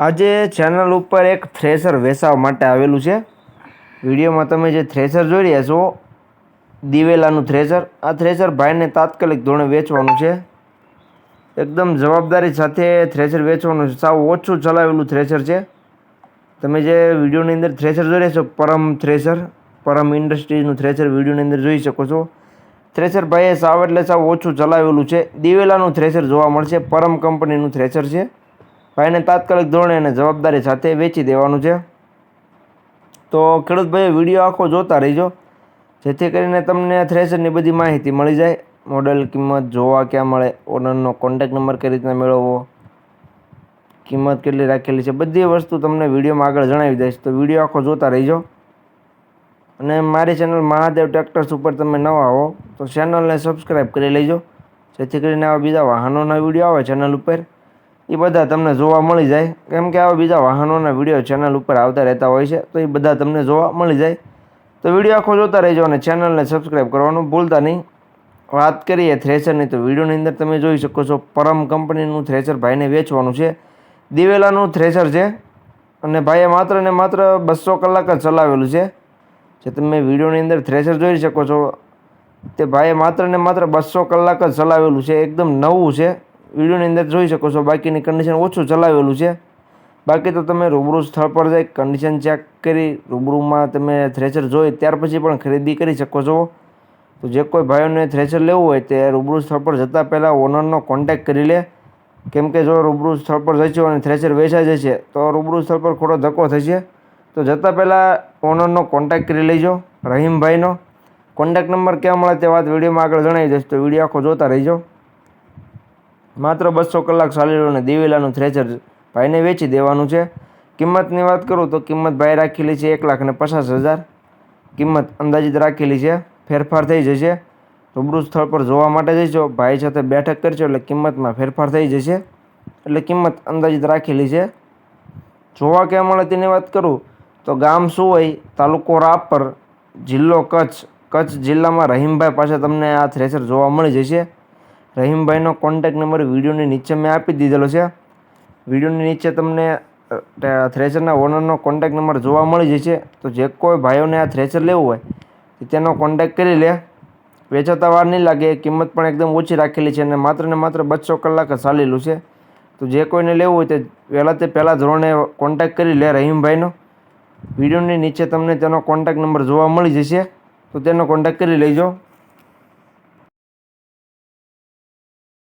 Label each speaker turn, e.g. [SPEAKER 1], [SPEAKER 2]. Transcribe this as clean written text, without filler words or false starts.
[SPEAKER 1] આજે ચેનલ ઉપર એક થ્રેસર વેચાવા માટે આવેલું છે। વિડીયોમાં તમે જે થ્રેસર જોઈ રહ્યા છો, દિવેલાનું થ્રેસર, આ થ્રેસર ભાઈને તાત્કાલિક ધોરણે વેચવાનું છે। એકદમ જવાબદારી સાથે થ્રેસર વેચવાનું છે। સાવ ઓછું ચલાવેલું થ્રેસર છે। તમે જે વિડીયોની અંદર થ્રેસર જોઈ રહ્યા છો, પરમ થ્રેસર, પરમ ઇન્ડસ્ટ્રીઝનું થ્રેસર વિડીયોની અંદર જોઈ શકો છો। થ્રેસર ભાઈએ સાવ એટલે સાવ ઓછું ચલાવેલું છે। દિવેલાનું થ્રેસર જોવા મળશે, પરમ કંપનીનું થ્રેસર છે। ભાઈને તાત્કાલિક ધોરણે અને જવાબદારી સાથે વેચી દેવાનું છે। તો ખેડૂત ભાઈ વિડીયો આખો જોતા રહીજો, જેથી કરીને તમને થ્રેસરની બધી માહિતી મળી જાય। મોડલ, કિંમત, જોવા ક્યાં મળે, ઓનરનો કોન્ટેક્ટ નંબર કઈ રીતના મેળવવો, કિંમત કેટલી રાખેલી છે, બધી વસ્તુ તમને વિડીયોમાં આગળ જણાવી દઈશ। તો વિડીયો આખો જોતા રહીજો। અને મારી ચેનલ મહાદેવ ટ્રેક્ટર્સ ઉપર તમે નવા હો તો ચેનલને સબસ્ક્રાઈબ કરી લેજો, જેથી કરીને આવા બીજા વાહનોના વિડીયો આવે ચેનલ ઉપર એ બધા તમને જોવા મળી જાય। કેમ કે આવા બીજા વાહનોના વિડીયો ચેનલ ઉપર આવતા રહેતા હોય છે, તો એ બધા તમને જોવા મળી જાય। તો વિડીયો આખો જોતા રહેજો અને ચેનલને સબસ્ક્રાઈબ કરવાનું ભૂલતા નહીં। વાત કરીએ થ્રેસરની, તો વિડીયોની અંદર તમે જોઈ શકો છો, પરમ કંપનીનું થ્રેસર ભાઈને વેચવાનું છે। દિવેલાનું થ્રેસર છે અને ભાઈએ માત્ર ને માત્ર 200 કલાક જ ચલાવેલું છે। જે તમે વિડીયોની અંદર થ્રેસર જોઈ શકો છો, તે ભાઈએ માત્ર ને માત્ર 200 કલાક જ ચલાવેલું છે। એકદમ નવું છે, વિડીયોની અંદર જોઈ શકો છો। બાકીની કન્ડિશન ઓછું ચલાવેલું છે। બાકી તો તમે રૂબરૂ સ્થળ પર જઈ કન્ડિશન ચેક કરી, રૂબરૂમાં તમે થ્રેસર જોઈ ત્યાર પછી પણ ખરીદી કરી શકો છો। તો જે કોઈ ભાઈઓને થ્રેસર લેવું હોય તે રૂબરૂ સ્થળ પર જતાં પહેલાં ઓનરનો કોન્ટેક્ટ કરી લે। કેમ કે જો રૂબરૂ સ્થળ પર જઈશું અને થ્રેસર વેચાઈ જશે તો રૂબરૂ સ્થળ પર ખોટો ધક્કો થશે। તો જતાં પહેલાં ઓનરનો કોન્ટેક્ટ કરી લેજો, રહીમભાઈનો। કોન્ટેક્ટ નંબર ક્યાં મળે તે વાત વિડીયોમાં આગળ જણાવી દઈશ, તો વિડીયો આખો જોતા રહીજો। માત્ર 200 કલાક ચાલેલું અને દિવેલાનું થ્રેસર ભાઈને વેચી દેવાનું છે। કિંમતની વાત કરું તો કિંમત ભાઈ રાખેલી છે 1,50,000। કિંમત અંદાજિત રાખેલી છે, ફેરફાર થઈ જશે। રૂબરૂ સ્થળ પર જોવા માટે જઈશો, ભાઈ સાથે બેઠક કરશો એટલે કિંમતમાં ફેરફાર થઈ જશે। એટલે કિંમત અંદાજિત રાખેલી છે। જોવા ક્યાં મળે તેની વાત કરું તો ગામ સુવઈ, તાલુકો રાપર, જિલ્લો કચ્છ। કચ્છ જિલ્લામાં રહીમભાઈ પાસે તમને આ થ્રેસર જોવા મળી જશે। રહીમભાઈનો કોન્ટેક્ટ નંબર વિડીયોની નીચે મેં આપી દીધેલો છે। વિડીયોની નીચે તમને થ્રેસરના ઓનરનો કોન્ટેક્ટ નંબર જોવા મળી જશે। તો જે કોઈ ભાઈઓને આ થ્રેસર લેવું હોય તેનો કોન્ટેક્ટ કરી લે। વેચાતા વાર નહીં લાગે, કિંમત પણ એકદમ ઓછી રાખેલી છે અને માત્ર ને માત્ર 200 કલાક જ ચાલેલું છે। તો જે કોઈને લેવું હોય તે પહેલાં ધોરણે કોન્ટેક્ટ કરી લે રહીમભાઈનો। વિડીયોની નીચે તમને તેનો કોન્ટેક્ટ નંબર જોવા મળી જશે, તો તેનો કોન્ટેક્ટ કરી લેજો।